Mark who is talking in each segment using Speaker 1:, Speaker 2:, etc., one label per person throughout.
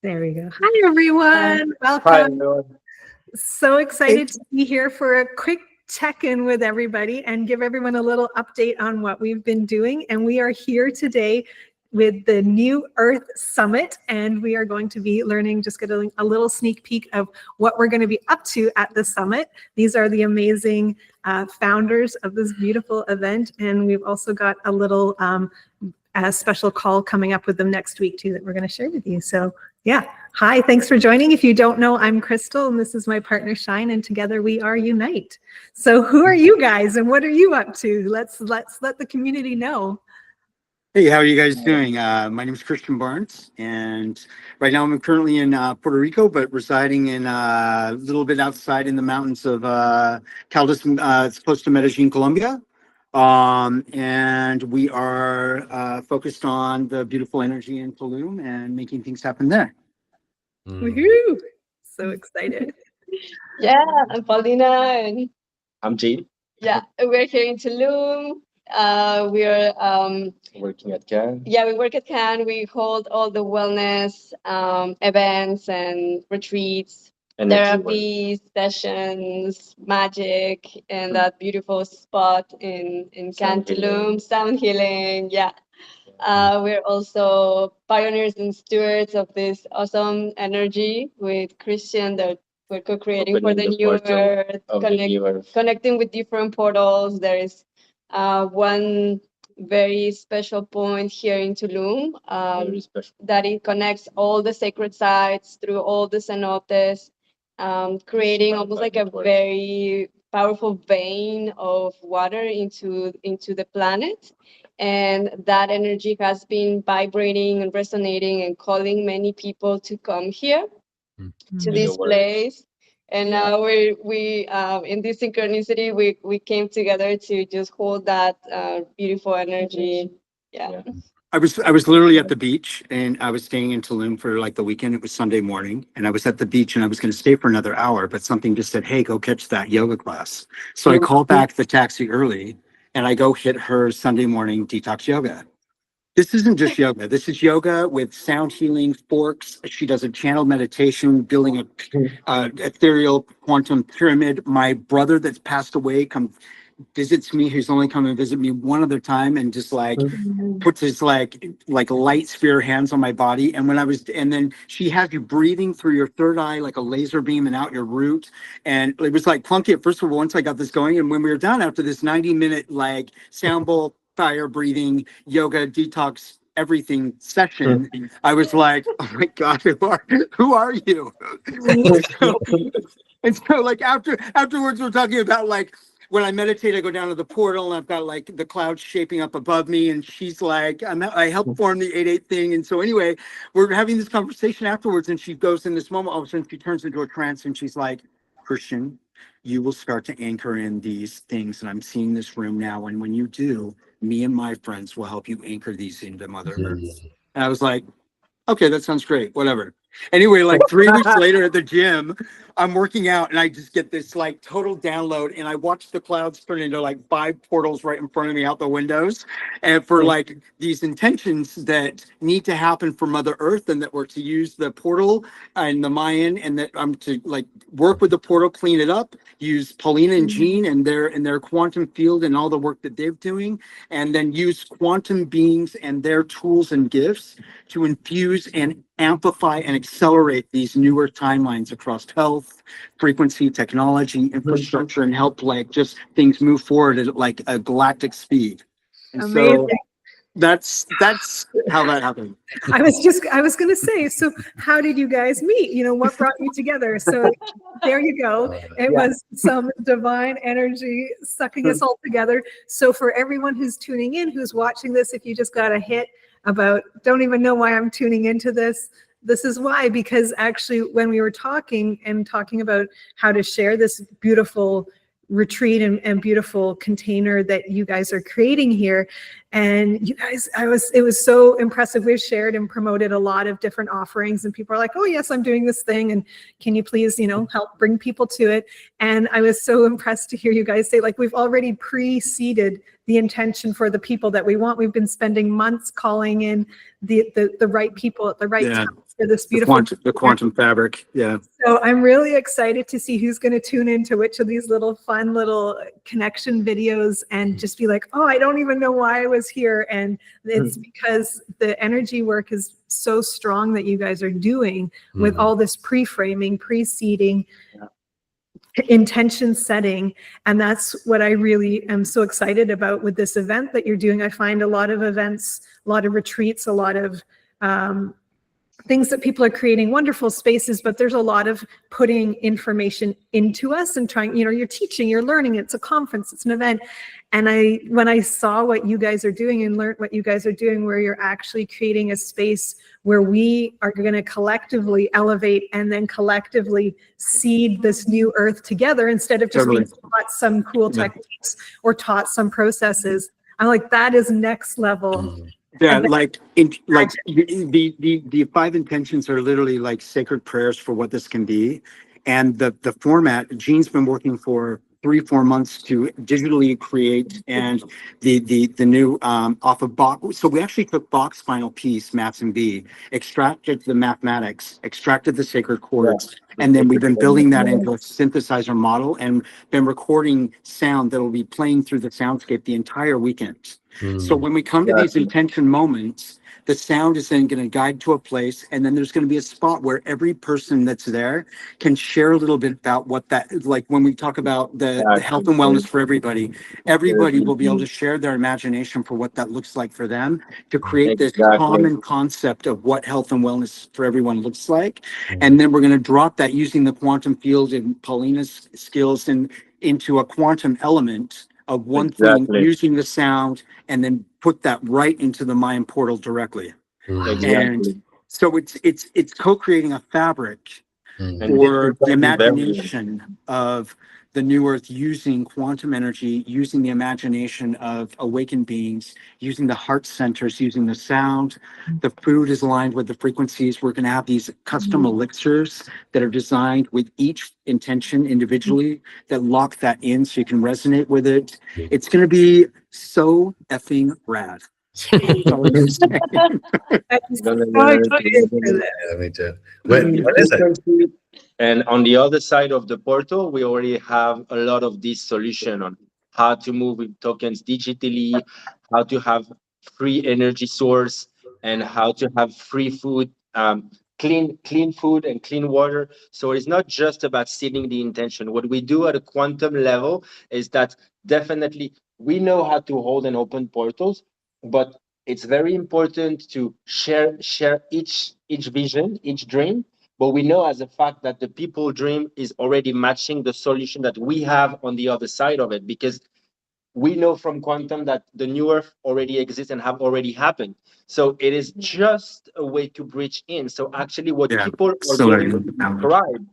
Speaker 1: There we go. Hi, everyone. Welcome.
Speaker 2: Hi, everyone.
Speaker 1: So excited to be here for a quick check-in with everybody and give everyone a little update on what we've been doing. And we are here today with the New Earth Summit, and we are going to be learning, just getting a little sneak peek of what we're going to be up to at the summit. These are the amazing founders of this beautiful event, and we've also got a little special call coming up with them next week too that we're going to share with you. So yeah, hi, thanks for joining. If you don't know, I'm Crystal, and this is my partner Shine, and together we are Unite. So who are you guys, and what are you up to? Let's let the community know.
Speaker 3: Hey, how are you guys doing? My name is Christian Barnes, and right now I'm currently in Puerto Rico, but residing in a little bit outside in the mountains of Caldas. It's close to Medellin, Colombia. And we are focused on the beautiful energy in Tulum and making things happen there.
Speaker 1: Woohoo! So excited.
Speaker 4: Yeah, I'm Paulina, and
Speaker 2: I'm Jade,
Speaker 4: yeah, we're here in Tulum. We're
Speaker 2: working at Gaia.
Speaker 4: yeah, we work at CAN. We hold all the wellness events and retreats, therapy sessions, magic, and that beautiful spot in CAN Tulum, sound healing. Yeah. We're also pioneers and stewards of this awesome energy with Christian that we're co-creating for the new earth, connecting with different portals. There is one very special point here in Tulum that it connects all the sacred sites through all the cenotes, creating almost like a very powerful vein of water into the planet. And that energy has been vibrating and resonating and calling many people to come here to this place. And now we in this synchronicity, we came together to just hold that beautiful energy. Yeah.
Speaker 3: I was literally at the beach, and I was staying in Tulum for like the weekend. It was Sunday morning, and I was at the beach, and I was going to stay for another hour, but something just said, "Hey, go catch that yoga class." So I called back the taxi early, and I go hit her Sunday morning detox yoga. This isn't just yoga. This is yoga with sound healing, forks. She does a channeled meditation, building a ethereal quantum pyramid. My brother that's passed away visits me. He's only come and visit me one other time, and just like puts his like light sphere hands on my body. And then she has you breathing through your third eye like a laser beam and out your root. And it was like clunky at first of all once I got this going. And when we were done after this 90-minute like sound bowl, fire breathing, yoga, detox, everything session, I was like, oh my God, who are you? and so like afterwards we're talking about like, when I meditate, I go down to the portal, and I've got like the clouds shaping up above me, and she's like, I help form the 8-8 thing. And so anyway, we're having this conversation afterwards, and she goes in this moment, all of a sudden she turns into a trance, and she's like, Christian, you will start to anchor in these things, and I'm seeing this room now, and when you do, me and my friends will help you anchor these into Mother Earth. And I was like, okay, that sounds great, whatever. Anyway, like 3 weeks later at the gym, I'm working out, and I just get this like total download, and I watch the clouds turn into like 5 portals right in front of me out the windows, and for like these intentions that need to happen for Mother Earth, and that we're to use the portal and the Mayan, and that I'm to like work with the portal, clean it up, use Paulina and Jean and their quantum field and all the work that they're doing, and then use quantum beings and their tools and gifts to infuse and amplify and accelerate these newer timelines across health, frequency, technology, infrastructure, and help like just things move forward at like a galactic speed. And
Speaker 1: Amazing.
Speaker 3: So that's how that happened.
Speaker 1: I was going to say, so how did you guys meet? You know, what brought you together? So there you go. It was some divine energy sucking us all together. So for everyone who's tuning in, who's watching this, if you just got a hit about, don't even know why I'm tuning into this, this is why, because actually when we were talking about how to share this beautiful retreat and beautiful container that you guys are creating here, and you guys, it was so impressive. We've shared and promoted a lot of different offerings, and people are like, oh yes, I'm doing this thing, and can you please, you know, help bring people to it? And I was so impressed to hear you guys say, like, we've already preceded the intention for the people that we want. We've been spending months calling in the right people at the right time for this beautiful
Speaker 3: the quantum fabric. Yeah.
Speaker 1: So I'm really excited to see who's going to tune into which of these little fun little connection videos and just be like, oh, I don't even know why I was here. And it's because the energy work is so strong that you guys are doing with all this pre-framing, pre-seeding, intention setting. And that's what I really am so excited about with this event that you're doing. I find a lot of events, a lot of retreats, a lot of things that people are creating wonderful spaces, but there's a lot of putting information into us and trying, you're teaching, you're learning, it's a conference, it's an event. And when I saw what you guys are doing and learned what you guys are doing, where you're actually creating a space where we are going to collectively elevate and then collectively seed this new earth together instead of just being taught some cool techniques or taught some processes. I'm like, that is next level.
Speaker 3: Yeah, like the 5 intentions are literally like sacred prayers for what this can be. And the format, Jean's been working for 3-4 months to digitally create, and the new off of Bach. So we actually took Bach's final piece, Maths and B, extracted the mathematics, extracted the sacred chords, and then we've been building that into a synthesizer model and been recording sound that will be playing through the soundscape the entire weekend. So when we come to these intention moments, the sound is then going to guide to a place, and then there's going to be a spot where every person that's there can share a little bit about what that is. Like when we talk about the health and wellness for everybody will be able to share their imagination for what that looks like for them, to create this common concept of what health and wellness for everyone looks like. And then we're going to drop that using the quantum field and Paulina's skills into a quantum element of one thing, using the sound, and then put that right into the mind portal directly. And so it's co-creating a fabric for the imagination of the new earth, using quantum energy, using the imagination of awakened beings, using the heart centers, using the sound. The food is aligned with the frequencies. We're going to have these custom elixirs that are designed with each intention individually that lock that in so you can resonate with it. It's going to be so effing rad.
Speaker 1: I'm so excited for this.
Speaker 5: Yeah, me too. When is it?
Speaker 2: And on the other side of the portal, we already have a lot of this solution on how to move with tokens digitally, how to have free energy source, and how to have free food, clean food and clean water. So it's not just about setting the intention. What we do at a quantum level is that definitely we know how to hold and open portals, but it's very important to share each vision, each dream. But we know as a fact that the people dream is already matching the solution that we have on the other side of it, because we know from quantum that the new earth already exists and have already happened. So it is just a way to bridge in. So actually what people are going to describe,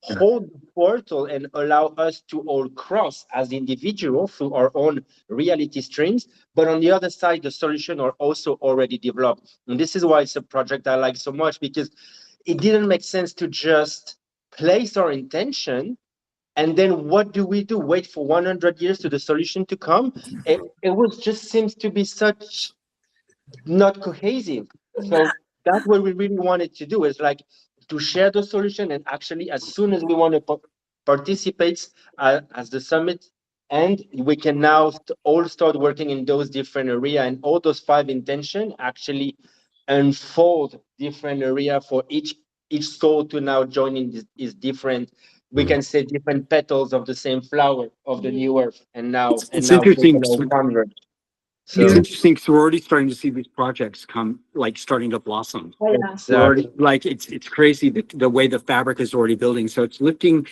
Speaker 2: hold the portal and allow us to all cross as individuals through our own reality streams. But on the other side, the solution are also already developed. And this is why it's a project I like so much, because it didn't make sense to just place our intention and then what do? Wait for 100 years to the solution to come? It was just seems to be such not cohesive. So that's what we really wanted to do, is like to share the solution, and actually as soon as we want to participate as the summit, and we can now all start working in those different areas, and all those 5 intentions actually unfold different area for each soul to now join in is different. We can say different petals of the same flower of the new earth, and now
Speaker 3: it's interesting.
Speaker 2: Converge.
Speaker 3: So it's interesting because we're already starting to see these projects come, like starting to blossom.
Speaker 2: Exactly.
Speaker 3: Like it's crazy the way the fabric is already building. So it's lifting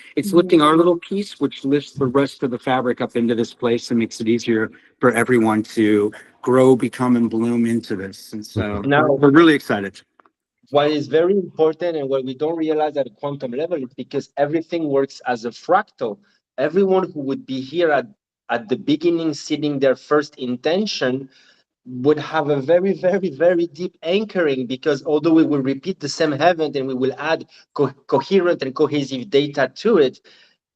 Speaker 3: our little piece, which lifts the rest of the fabric up into this place and makes it easier for everyone to grow, become, and bloom into this. And so
Speaker 2: now
Speaker 3: we're really excited.
Speaker 2: What is very important and what we don't realize at a quantum level is because everything works as a fractal. Everyone who would be here at the beginning, setting their first intention, would have a very, very, very deep anchoring, because although we will repeat the same event and we will add coherent and cohesive data to it,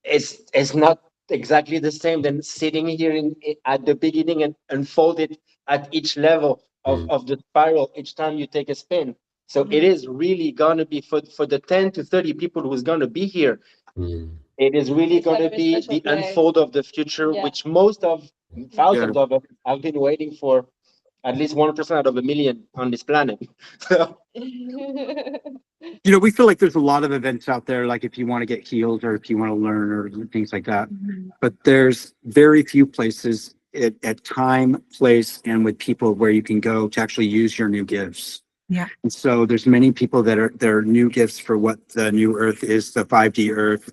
Speaker 2: it's not exactly the same. Then sitting here at the beginning and unfold it at each level of the spiral each time you take a spin. So it is really gonna be for the 10 to 30 people who's gonna be here. It is really
Speaker 4: It's
Speaker 2: going
Speaker 4: gonna
Speaker 2: to
Speaker 4: be
Speaker 2: be
Speaker 4: special
Speaker 2: the
Speaker 4: place.
Speaker 2: unfold of the future,
Speaker 4: Yeah.
Speaker 2: which most of thousands
Speaker 3: Yeah.
Speaker 2: of us have been waiting for, at least 1% out of a million on this planet. So,
Speaker 3: You know, we feel like there's a lot of events out there, like if you want to get healed or if you want to learn or things like that. But there's very few places at time, place, and with people where you can go to actually use your new gifts.
Speaker 1: Yeah.
Speaker 3: And so there's many people that are their new gifts for what the new Earth is, the 5D Earth.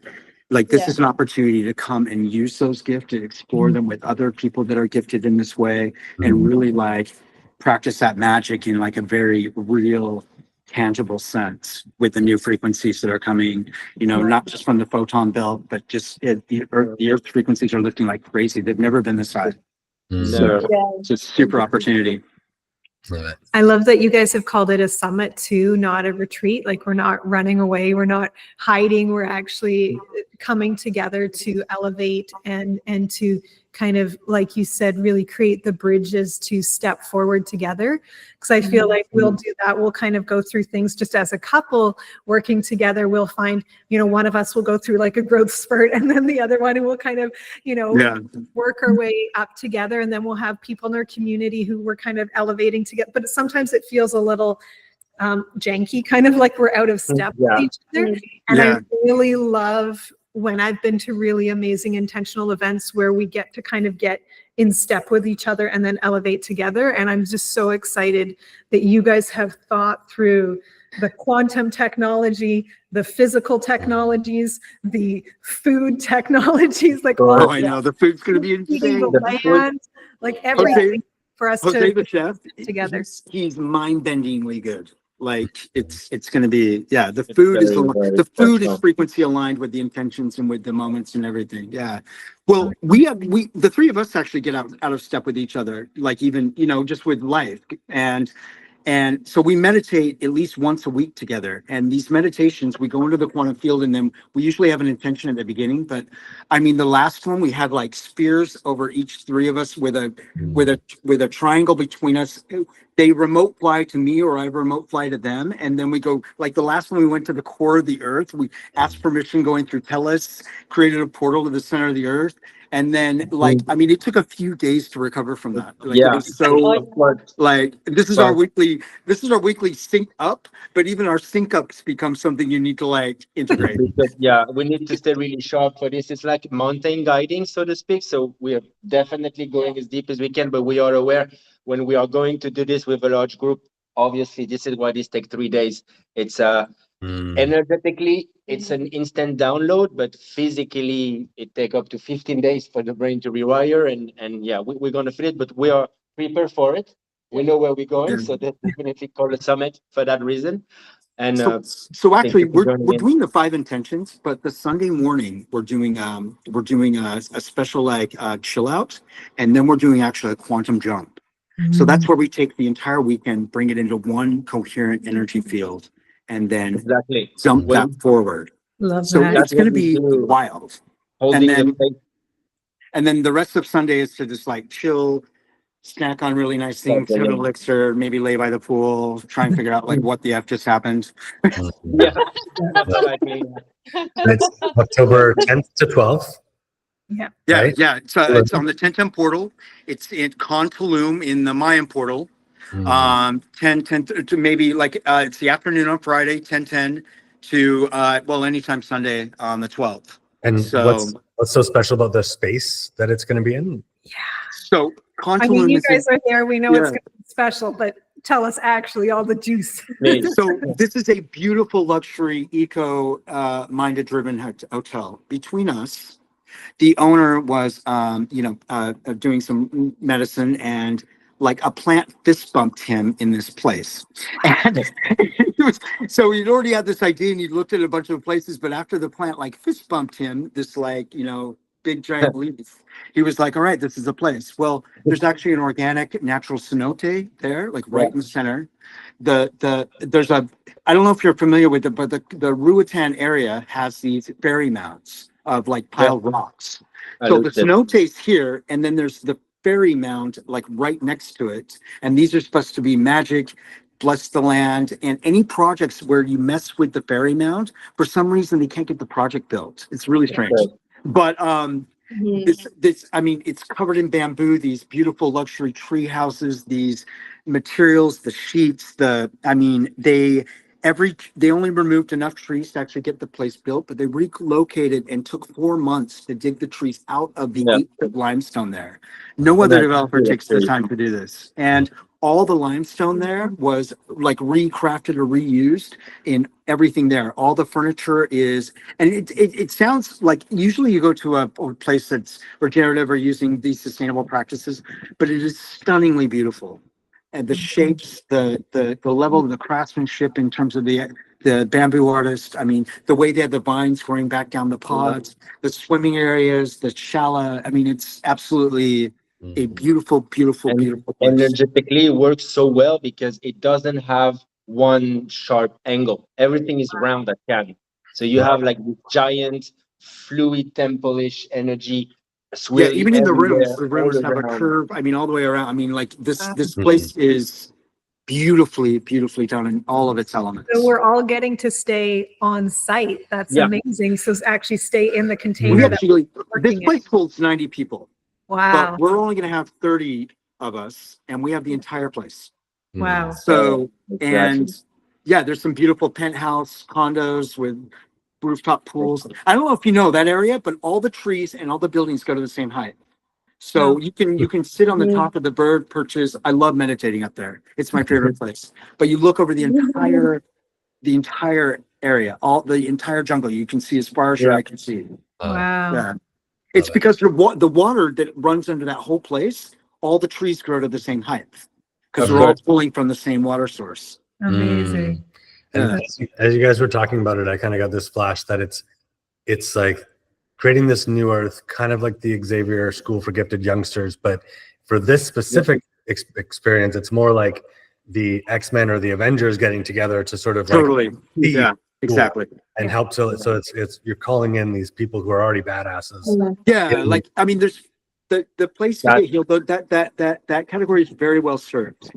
Speaker 3: Like this
Speaker 4: Yeah.
Speaker 3: is an opportunity to come and use those gifts and explore them with other people that are gifted in this way and really like practice that magic in like a very real, tangible sense with the new frequencies that are coming, you know, not just from the photon belt, but just the Earth frequencies are lifting like crazy. They've never been this high. So
Speaker 4: Yeah.
Speaker 3: it's a super opportunity.
Speaker 1: I love that you guys have called it a summit too, not a retreat. Like we're not running away, we're not hiding, we're actually coming together to elevate and to kind of, like you said, really create the bridges to step forward together. Because I feel like we'll do that. We'll kind of go through things just as a couple working together. We'll find, you know, one of us will go through like a growth spurt and then the other one will kind of, you know, work our way up together. And then we'll have people in our community who we're kind of elevating together. But sometimes it feels a little janky, kind of like we're out of step with each other. And I really love when I've been to really amazing intentional events where we get to kind of get in step with each other and then elevate together. And I'm just so excited that you guys have thought through the quantum technology, the physical technologies, the food technologies, like all
Speaker 3: I know the food's going to be
Speaker 1: eating
Speaker 3: insane.
Speaker 1: the land, like everything for us
Speaker 3: Jose,
Speaker 1: to
Speaker 3: the chef,
Speaker 1: together.
Speaker 3: He's mind-bendingly good. Like it's going to be, yeah. The food is the food is frequency aligned with the intentions and with the moments and everything. Yeah. Well, the three of us actually get out of step with each other. Like even, you know, just with life and so we meditate at least once a week together. And these meditations, we go into the quantum field and then we usually have an intention at the beginning. But I mean, the last one we had like spheres over each three of us with a triangle between us. They remote fly to me or I remote fly to them. And then we go, like the last one we went to the core of the earth. We asked permission going through Tellus, created a portal to the center of the earth. And then like, I mean, it took a few days to recover from that. Like it was so like, this is our weekly sync up, but even our sync ups become something you need to like integrate.
Speaker 2: Because, yeah, we need to stay really sharp for this. It's like mountain guiding, so to speak. So we are definitely going as deep as we can, but we are aware when we are going to do this with a large group. Obviously, this is why this takes 3 days. It's energetically, it's an instant download, but physically, it takes up to 15 days for the brain to rewire. And yeah, we're going to feel it, but we are prepared for it. We know where we're going, so that's definitely called a summit for that reason. And
Speaker 3: so actually, we're doing the 5 intentions, but the Sunday morning we're doing a special like chill out, and then we're doing actually a quantum jump. So that's where we take the entire weekend, bring it into one coherent energy field, and then jump that forward.
Speaker 1: Love
Speaker 3: so
Speaker 1: that.
Speaker 3: it's going to be wild.
Speaker 2: Holding
Speaker 3: and then the rest of Sunday is to just like chill, snack on really nice things, have an elixir, maybe lay by the pool, try and figure out like what the F just happened.
Speaker 2: Yeah.
Speaker 5: It's October 10th to 12th.
Speaker 1: Yeah.
Speaker 3: Right? Yeah. It's on the 1010 portal. It's in Tulum in the Mayan portal. 10 to maybe like it's the afternoon on Friday, 10 to anytime Sunday on the 12th.
Speaker 5: And
Speaker 3: so
Speaker 5: what's so special about the space that it's going to be in?
Speaker 1: Yeah.
Speaker 3: So
Speaker 1: I mean, you guys are there. We know it's going to be special, but tell us actually all the juice.
Speaker 3: So this is a beautiful luxury minded driven hotel. Between us, the owner was doing some medicine and like a plant fist bumped him in this place. And so he'd already had this idea and he looked at a bunch of places, but after the plant like fist bumped him, this like, big giant leaf, he was like, all right, this is the place. Well, there's actually an organic natural cenote there, like right in the center. I don't know if you're familiar with it, but the Ruatan area has these fairy mounds of like piled rocks.
Speaker 2: I
Speaker 3: So the
Speaker 2: looked at-
Speaker 3: cenote's here, and then there's the fairy mound like right next to it. And these are supposed to be magic, bless the land, and any projects where you mess with the fairy mound, for some reason they can't get the project built. It's really strange. But this I mean, it's covered in bamboo, these beautiful luxury tree houses, these materials, the sheets, they only removed enough trees to actually get the place built, but they relocated and took 4 months to dig the trees out of the 8-foot limestone there. No other developer takes the time to do this. And all the limestone there was like recrafted or reused in everything there. All the furniture is, and it sounds like usually you go to a place that's regenerative or using these sustainable practices, but it is stunningly beautiful. And the shapes, the level of the craftsmanship in terms of the bamboo artist. I mean, the way they had the vines growing back down the pods, the swimming areas, the shala. I mean, it's absolutely a beautiful, beautiful, beautiful place.
Speaker 2: Energetically, it works so well because it doesn't have one sharp angle. Everything is round at can. So you have like this giant, fluid, temple-ish energy.
Speaker 3: Yeah, even in the
Speaker 2: everywhere,
Speaker 3: rooms
Speaker 2: all
Speaker 3: have a
Speaker 2: around.
Speaker 3: curve. I mean, all the way around. I mean, like this place is beautifully, beautifully done in all of its elements.
Speaker 1: So we're all getting to stay on site. That's amazing. So actually stay in the container.
Speaker 3: We
Speaker 1: that
Speaker 3: actually,
Speaker 1: we're
Speaker 3: this
Speaker 1: working in.
Speaker 3: place holds 90 people,
Speaker 1: Wow.
Speaker 3: but we're only going to have 30 of us, and we have the entire place.
Speaker 1: Wow.
Speaker 3: So,
Speaker 2: Exactly.
Speaker 3: and yeah, there's some beautiful penthouse condos with rooftop pools. I don't know if you know that area, but all the trees and all the buildings go to the same height. So you can sit on the top of the bird perches. I love meditating up there. It's my favorite place. But you look over the entire area, the entire jungle. You can see as far as your eye can see.
Speaker 1: Wow.
Speaker 3: Yeah. It's because the water that runs under that whole place, all the trees grow to the same height because they're all pulling from the same water source.
Speaker 1: Amazing.
Speaker 5: And as you guys were talking about it, I kind of got this flash that it's like creating this new earth, kind of like the Xavier School for Gifted Youngsters. But for this specific experience, it's more like the X-Men or the Avengers getting together to sort of
Speaker 3: Totally.
Speaker 5: Like,
Speaker 3: Yeah, exactly.
Speaker 5: and help. So it's you're calling in these people who are already badasses.
Speaker 3: Yeah, like, I mean, there's the place to get healed, that category is very well served.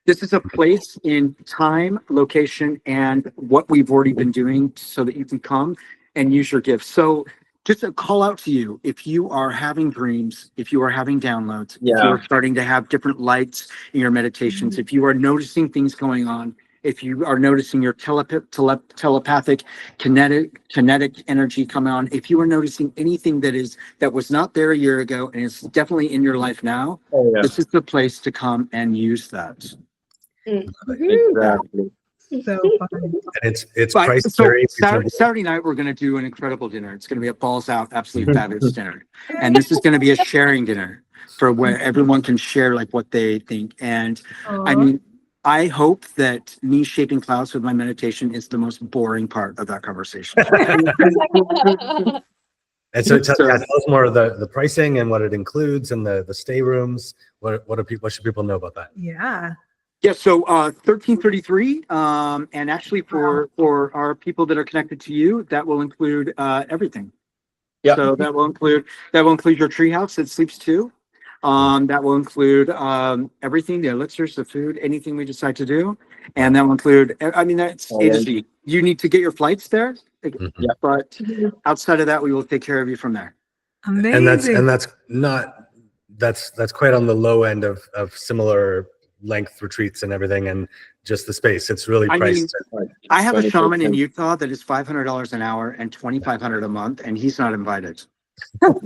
Speaker 3: This is a place in time, location, and what we've already been doing so that you can come and use your gifts. So just a call out to you, if you are having dreams, if you are having downloads, if you're starting to have different lights in your meditations, if you are noticing things going on, if you are noticing your telepathic kinetic energy come on, if you are noticing anything that was not there a year ago and is definitely in your life now, this is the place to come and use that.
Speaker 2: Exactly.
Speaker 1: So fun.
Speaker 5: And it's priced very reasonable.
Speaker 3: Saturday night we're going to do an incredible dinner. It's going to be a balls out, absolutely fabulous dinner, and this is going to be a sharing dinner for where everyone can share like what they think. And I mean, I hope that me shaping clouds with my meditation is the most boring part of that conversation.
Speaker 5: And so tell us more of the pricing and what it includes and the stay rooms. What should people know about that?
Speaker 1: Yeah.
Speaker 3: Yeah, so 1333, and actually for our people that are connected to you, that will include everything. Yeah. So that will include your treehouse that sleeps too. That will include everything, the elixirs, the food, anything we decide to do, and that will include. I mean, that's A to Z. You need to get your flights there, but outside of that, we will take care of you from there.
Speaker 1: Amazing.
Speaker 5: And that's quite on the low end of similar length retreats and everything, and just the space. It's really priced.
Speaker 3: I have a shaman in Utah that is $500 an hour and $2,500 a month, and he's not invited. This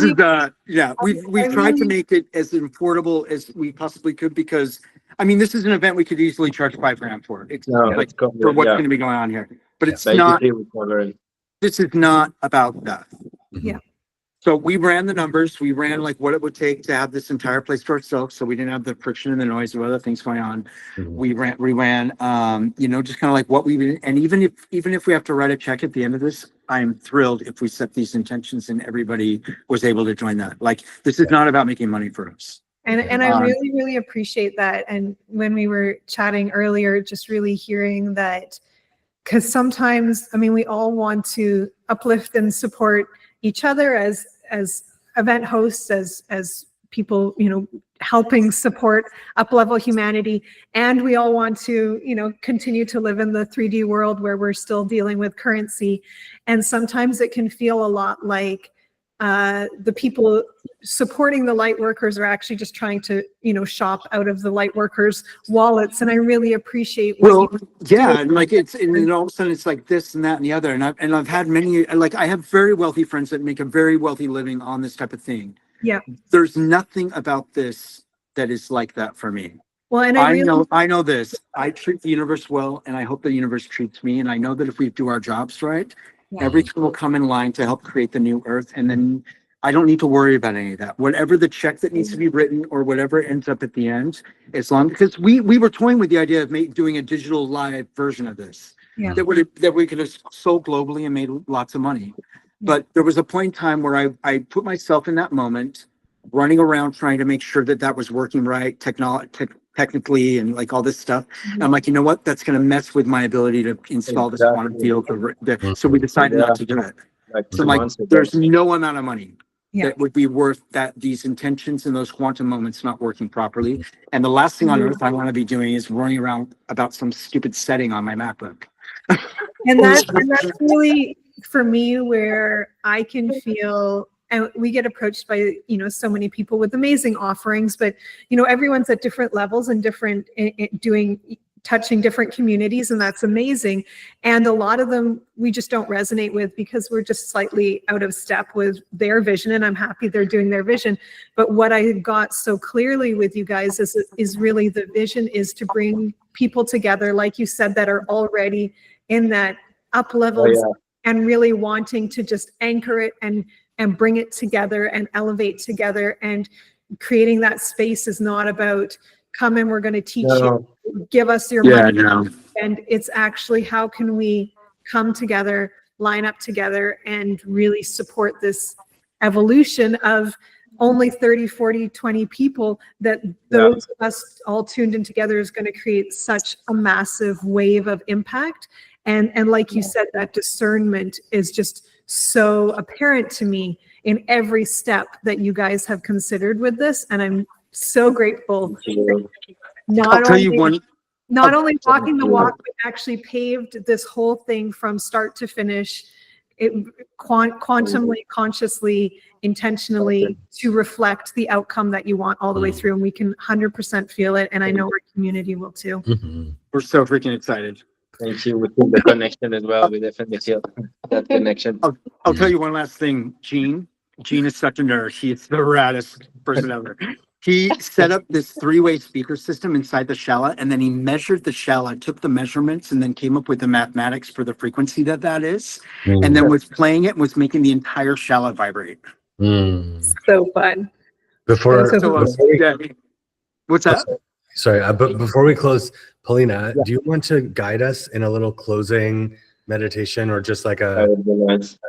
Speaker 3: is we've tried to make it as affordable as we possibly could, because I mean, this is an event we could easily charge $5,000 for. It's for what's going to be going on here, but it's not. This is not about that.
Speaker 1: Yeah.
Speaker 3: So we ran the numbers. We ran like what it would take to have this entire place to ourselves, so we didn't have the friction and the noise of other things going on. We ran, just kind of like what and even if we have to write a check at the end of this, I'm thrilled if we set these intentions and everybody was able to join that. Like, this is not about making money for us.
Speaker 1: And I really, really appreciate that. And when we were chatting earlier, just really hearing that because sometimes, I mean, we all want to uplift and support each other as event hosts, as people, you know, helping support up-level humanity. And we all want to, you know, continue to live in the 3D world where we're still dealing with currency. And sometimes it can feel a lot like the people supporting the light workers are actually just trying to, you know, shop out of the light workers' wallets. And I really appreciate what you
Speaker 3: yeah,
Speaker 1: do.
Speaker 3: and like and then all of a sudden it's like this and that and the other. And I've had many, like I have very wealthy friends that make a very wealthy living on this type of thing.
Speaker 1: Yeah.
Speaker 3: There's nothing about this that is like that for me.
Speaker 1: Well, and
Speaker 3: I know this. I treat the universe well, and I hope the universe treats me. And I know that if we do our jobs right, everything will come in line to help create the new earth. And then I don't need to worry about any of that. Whatever the check that needs to be written or whatever ends up at the end, as long because we were toying with the idea of doing a digital live version of this that we could have sold globally and made lots of money. But there was a point in time where I put myself in that moment, running around trying to make sure that was working right, technically, and like all this stuff. And I'm like, you know what? That's going to mess with my ability to install this quantum field. So we decided not to do it. So like, there's no amount of money that would be worth these intentions and those quantum moments not working properly. And the last thing on earth I want to be doing is running around about some stupid setting on my MacBook.
Speaker 1: And that's really, for me, where I can feel, and we get approached by, you know, so many people with amazing offerings, but, you know, everyone's at different levels and different, touching different communities, and that's amazing. And a lot of them we just don't resonate with because we're just slightly out of step with their vision, and I'm happy they're doing their vision. But what I got so clearly with you guys is really the vision is to bring people together, like you said, that are already in that up level and really wanting to just anchor it and bring it together and elevate together. And creating that space is not about come and we're going to teach you, give us your money. And it's actually how can we come together, line up together, and really support this evolution of only 30, 40, 20 people, that those of us all tuned in together is going to create such a massive wave of impact. And like you said, that discernment is just so apparent to me in every step that you guys have considered with this. And I'm so grateful. Not only walking the walk, but actually paved this whole thing from start to finish, quantumly, consciously, intentionally, to reflect the outcome that you want all the way through. And we can 100% feel it. And I know our community will too.
Speaker 3: We're so freaking excited.
Speaker 2: Thank you. We feel the connection as well. We definitely feel that connection.
Speaker 3: I'll tell you one last thing. Gene is such a nerd. He's the raddest person ever. He set up this 3-way speaker system inside the Shala, and then he measured the Shala, took the measurements, and then came up with the mathematics for the frequency that is, and then was playing it and was making the entire Shala vibrate.
Speaker 1: So fun.
Speaker 3: What's that?
Speaker 5: Sorry, but before we close, Paulina, do you want to guide us in a little closing meditation, or just like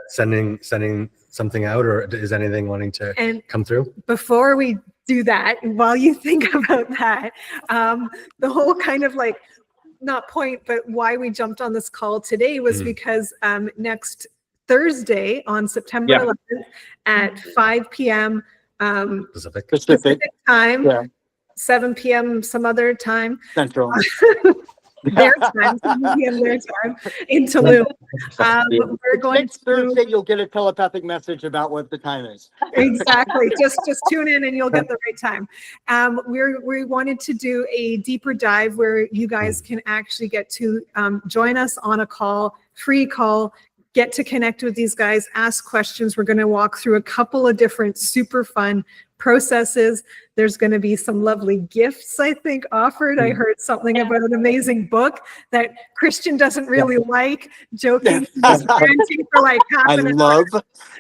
Speaker 5: sending something out, or is anything wanting to come through?
Speaker 1: Before we do that, while you think about that, the whole kind of like, not point, but why we jumped on this call today was because next Thursday on September 11th at 5 p.m. Pacific time, 7 p.m. some other time.
Speaker 3: Central.
Speaker 1: Their time, 7 p.m. their time in Tulum. We're going
Speaker 3: Next Thursday, you'll get a telepathic message about what the time is.
Speaker 1: Exactly. Just tune in and you'll get the right time. We wanted to do a deeper dive where you guys can actually get to join us on a call, free call, get to connect with these guys, ask questions. We're going to walk through a couple of different super fun processes. There's going to be some lovely gifts, I think, offered. I heard something about an amazing book that Christian doesn't really like, joking, just ranting for like half an hour.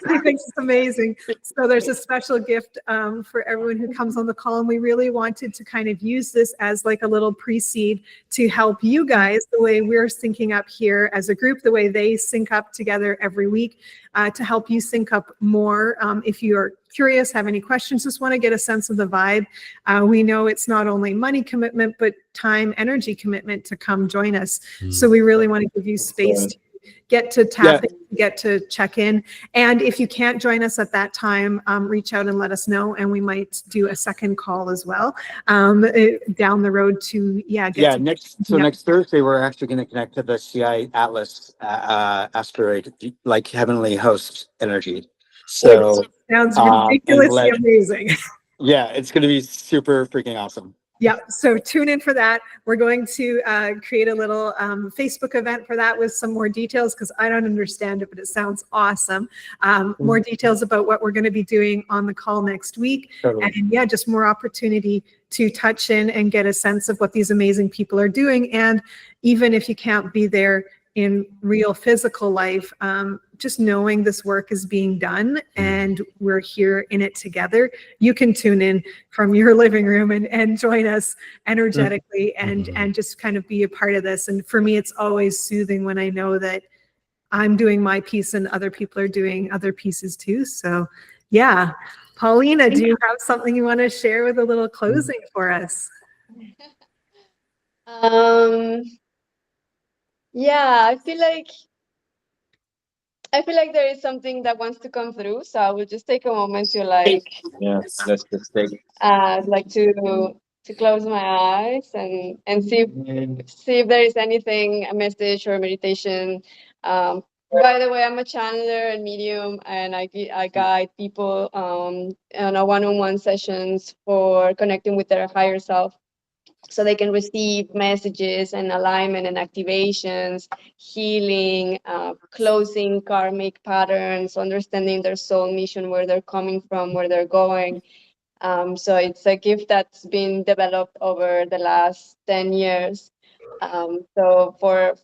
Speaker 1: He thinks it's amazing. So there's a special gift for everyone who comes on the call. And we really wanted to kind of use this as like a little pre-seed to help you guys the way we're syncing up here as a group, the way they sync up together every week, to help you sync up more if you're curious, have any questions, just want to get a sense of the vibe. We know it's not only money commitment, but time, energy commitment to come join us. So we really want to give you space to get to tap in, get to check in. And if you can't join us at that time, reach out and let us know, and we might do a second call as well down the road to
Speaker 3: next Thursday we're actually going to connect to the CI Atlas asteroid, like heavenly host energy. So
Speaker 1: sounds ridiculously amazing.
Speaker 3: Yeah, it's going to be super freaking awesome.
Speaker 1: Yeah, so tune in for that. We're going to create a little Facebook event for that with some more details, because I don't understand it, but it sounds awesome. More details about what we're going to be doing on the call next week. Totally. And yeah, just more opportunity to touch in and get a sense of what these amazing people are doing. And even if you can't be there in real physical life, just knowing this work is being done and we're here in it together, you can tune in from your living room and join us energetically and just kind of be a part of this. And for me, it's always soothing when I know that I'm doing my piece and other people are doing other pieces too. So yeah. Paulina, do you have something you want to share with a little closing for us?
Speaker 4: Yeah, I feel like there is something that wants to come through, so I will just take a moment to let's just take to close my eyes and see if there is anything, a message or a meditation. By the way, I'm a channeler and medium, and I guide people on a one-on-one sessions for connecting with their higher self, so they can receive messages and alignment and activations, healing, closing karmic patterns, understanding their soul mission, where they're coming from, where they're going. So it's a gift that's been developed over the last 10 years. So for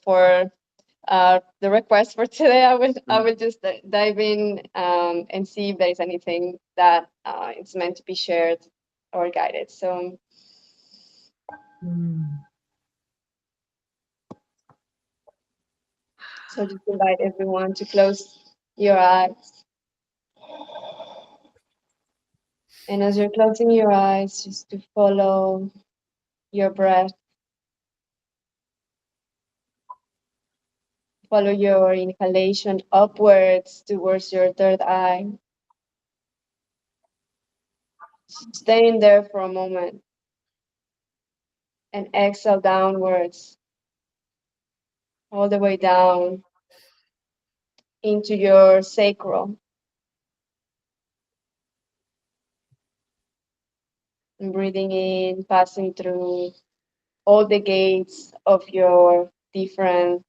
Speaker 4: the request for today, I will just dive in and see if there's anything that it's meant to be shared or guided. So. So just invite everyone to close your eyes. And as you're closing your eyes, just to follow your breath. Follow your inhalation upwards towards your third eye. Staying there for a moment. And exhale downwards. All the way down into your sacral. And breathing in, passing through all the gates of your different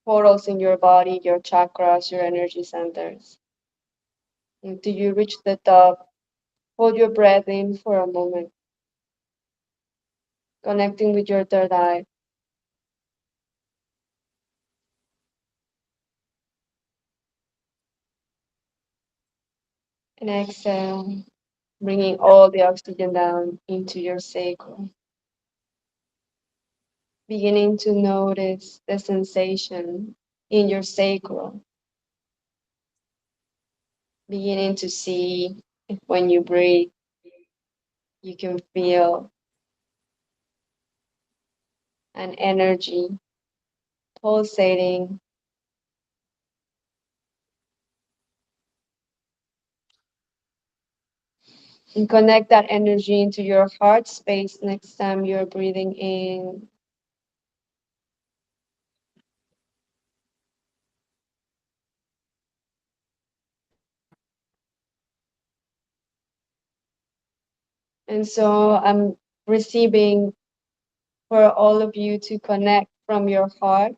Speaker 4: portals in your body, your chakras, your energy centers. Until you reach the top, hold your breath in for a moment, connecting with your third eye. And exhale, bringing all the oxygen down into your sacral. Beginning to notice the sensation in your sacral. Beginning to see if when you breathe, you can feel an energy pulsating. And connect that energy into your heart space next time you're breathing in. And so I'm receiving for all of you to connect from your heart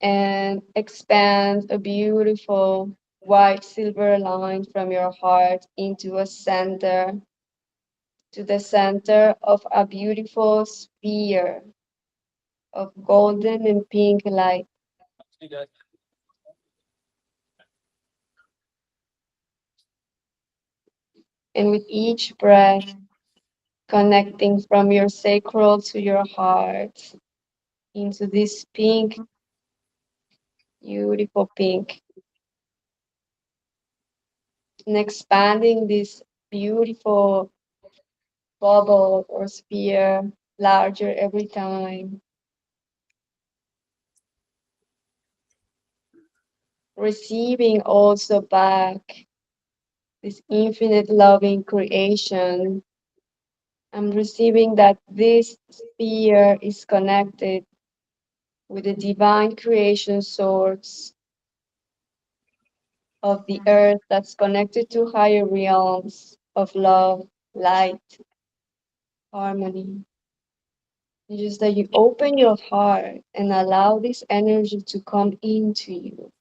Speaker 4: and expand a beautiful white silver line from your heart into a center, to the center of a beautiful sphere of golden and pink light. And with each breath, connecting from your sacral to your heart into this pink, beautiful pink and expanding this beautiful bubble or sphere larger every time. Receiving also back this infinite loving creation. I'm receiving that this sphere is connected with the divine creation source of the earth that's connected to higher realms of love, light, harmony. It's just that you open your heart and allow this energy to come into you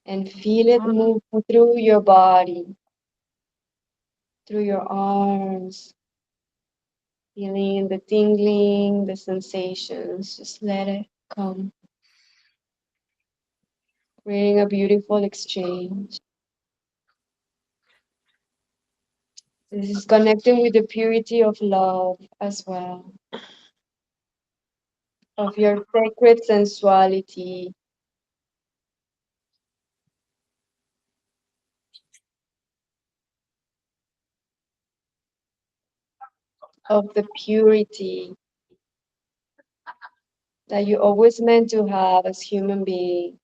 Speaker 4: and feel it move through your body, through your arms, feeling the tingling, the sensations. Just let it come, creating a beautiful exchange. This is connecting with the purity of love as well, of your sacred sensuality, of the purity that you always meant to have as human beings.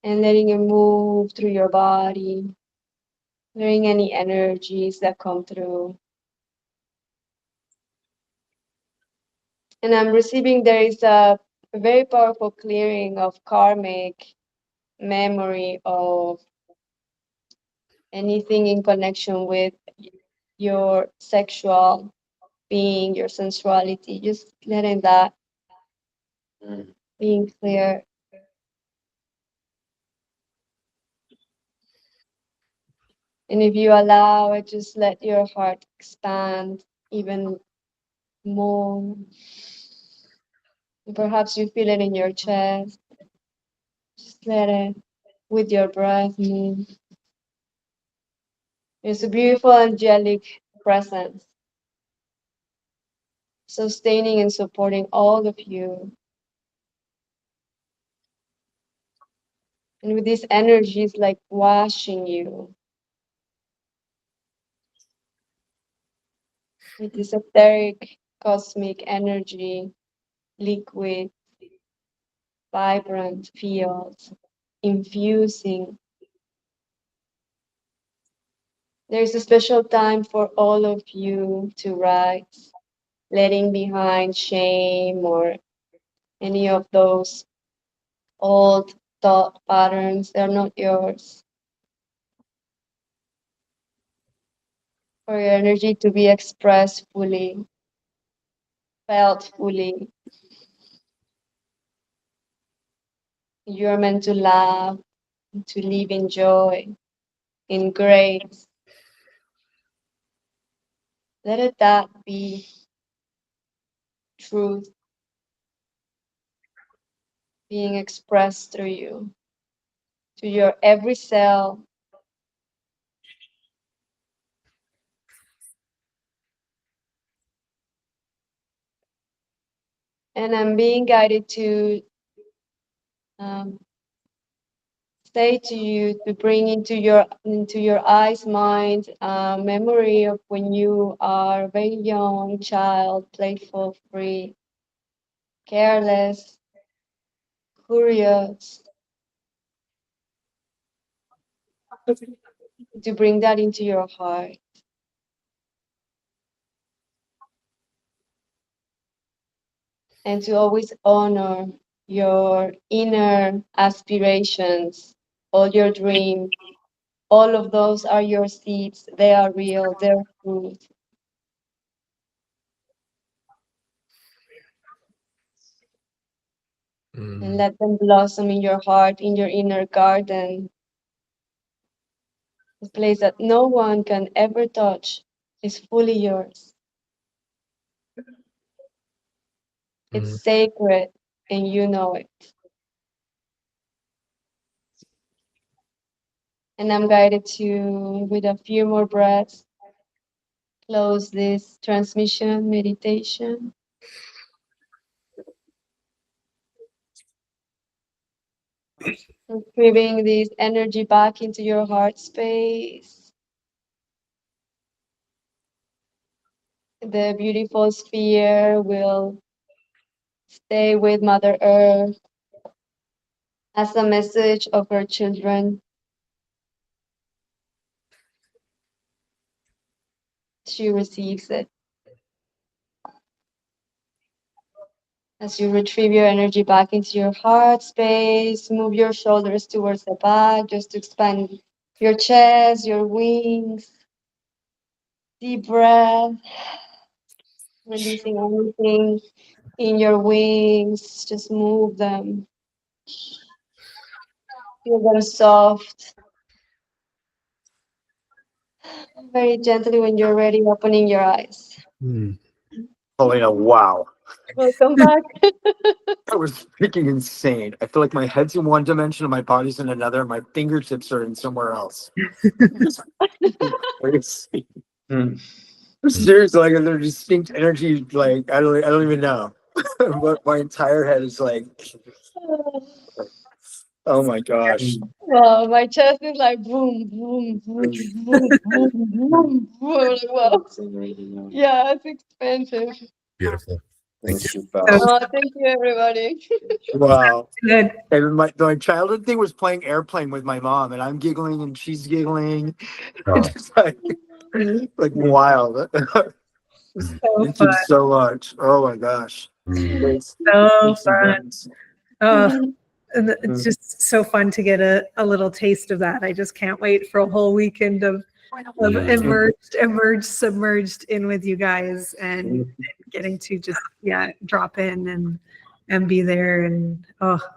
Speaker 4: And letting it move through your body, clearing any energies that come through. And I'm receiving there is a very powerful clearing of karmic memory of anything in connection with your sexual being, your sensuality, just letting that being clear. And if you allow it, just let your heart expand even more. And perhaps you feel it in your chest. Just let it, with your breath, move. It's a beautiful angelic presence, sustaining and supporting all of you. And with this energy, it's like washing you with this etheric cosmic energy, liquid, vibrant fields, infusing. There's a special time for all of you to rise, letting behind shame or any of those old thought patterns. They're not yours. For your energy to be expressed fully, felt fully. You're meant to laugh, to live in joy, in grace. Let it that be truth being expressed through you, to your every cell. And I'm being guided to um, say to you to bring into your eyes, mind, memory of when you are a very young child, playful, free, careless, curious, to bring that into your heart and to always honor your inner aspirations, all your dreams. All of those are your seeds. They are real, they're fruit. And let them blossom in your heart, in your inner garden, a place that no one can ever touch is fully yours. It's sacred and you know it. And I'm guided to, with a few more breaths, close this transmission meditation. Bring this energy back into your heart space. The beautiful sphere will stay with Mother Earth as a message of her children. She receives it. As you retrieve your energy back into your heart space, move your shoulders towards the back, just to expand your chest, your wings. Deep breath, releasing everything in your wings. Just move them. Feel them soft. Very gently when you're ready, opening your eyes.
Speaker 3: Paulina, wow.
Speaker 4: Welcome back.
Speaker 3: That was freaking insane. I feel like my head's in one dimension and my body's in another. And my fingertips are in somewhere else. Seriously, like they're distinct energy. Like I don't even know. But my entire head is like, oh my gosh.
Speaker 4: Wow, my chest is like boom, boom, boom, boom, boom, boom, boom. Wow. Yeah, it's expensive.
Speaker 5: Beautiful. Thank you.
Speaker 4: Oh, thank you, everybody.
Speaker 3: Wow.
Speaker 1: Good.
Speaker 3: And my childhood thing was playing airplane with my mom, and I'm giggling and she's giggling.
Speaker 5: Oh.
Speaker 3: It's just like wild.
Speaker 1: So
Speaker 3: Thank
Speaker 1: fun.
Speaker 3: you so much. Oh my gosh.
Speaker 1: So fun. Oh, and it's just so fun to get a little taste of that. I just can't wait for a whole weekend of emerged, submerged in with you guys and getting to just drop in and be there, and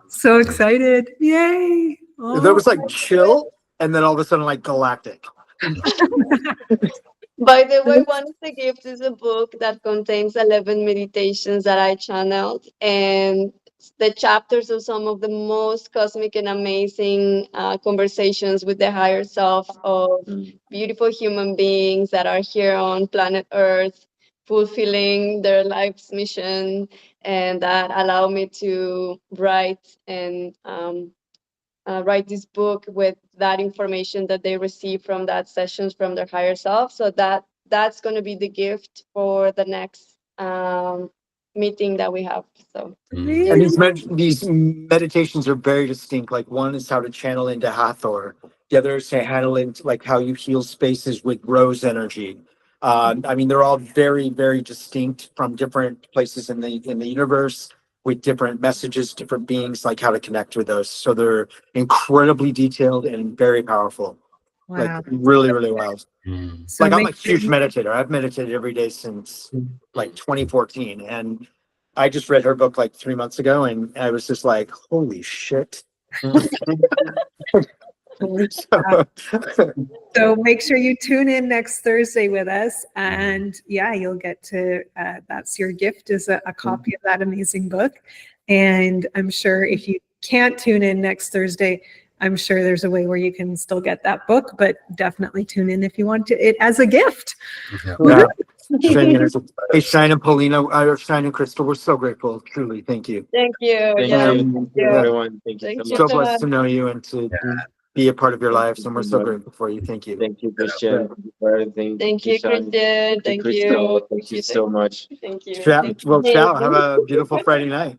Speaker 1: so excited. Yay.
Speaker 3: That was like chill, and then all of a sudden like galactic.
Speaker 4: By the way, one of the gifts is a book that contains 11 meditations that I channeled, and the chapters of some of the most cosmic and amazing conversations with the higher self of beautiful human beings that are here on planet Earth, fulfilling their life's mission, and that allow me to write and write this book with that information that they receive from that sessions from their higher self. So that's going to be the gift for the next meeting that we have. So
Speaker 3: And these meditations are very distinct. Like one is how to channel into Hathor. The other is to handle into like how you heal spaces with rose energy. I mean, they're all very, very distinct from different places in the universe, with different messages, different beings, like how to connect with those. So they're incredibly detailed and very powerful.
Speaker 1: Wow.
Speaker 3: Like really, really wild.
Speaker 1: So
Speaker 3: Like I'm a
Speaker 1: make
Speaker 3: huge meditator. I've meditated every day since like 2014, and I just read her book like 3 months ago, and I was just like, holy shit.
Speaker 1: So make sure you tune in next Thursday with us, and you'll get to that's your gift, is a copy of that amazing book. And I'm sure if you can't tune in next Thursday, I'm sure there's a way where you can still get that book, but definitely tune in if you want it as a gift.
Speaker 3: Yeah. Hey, Shine and Paulina, Shine and Crystal, we're so grateful. Truly, thank you.
Speaker 4: thank you.
Speaker 2: Thank
Speaker 4: Yeah,
Speaker 2: you,
Speaker 4: thank you.
Speaker 2: everyone. Thank you
Speaker 4: Thank
Speaker 2: so
Speaker 4: you
Speaker 2: much.
Speaker 3: So blessed to know you and to be a part of your lives, and we're so grateful for you. Thank you.
Speaker 2: Thank you, Christian, for everything.
Speaker 4: Thank you,
Speaker 2: Sean.
Speaker 4: Christian. Thank
Speaker 2: Crystal.
Speaker 4: you.
Speaker 2: Thank you so much.
Speaker 4: Thank you.
Speaker 3: Well, ciao. Have a beautiful Friday night.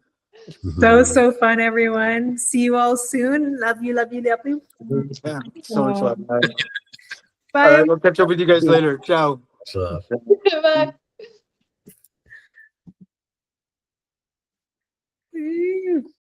Speaker 1: So fun, everyone. See you all soon. Love you, love you, love you.
Speaker 3: Yeah, so much love. All
Speaker 1: Bye.
Speaker 3: right, we'll catch up with you guys later. Ciao.
Speaker 4: Bye.
Speaker 1: everyone.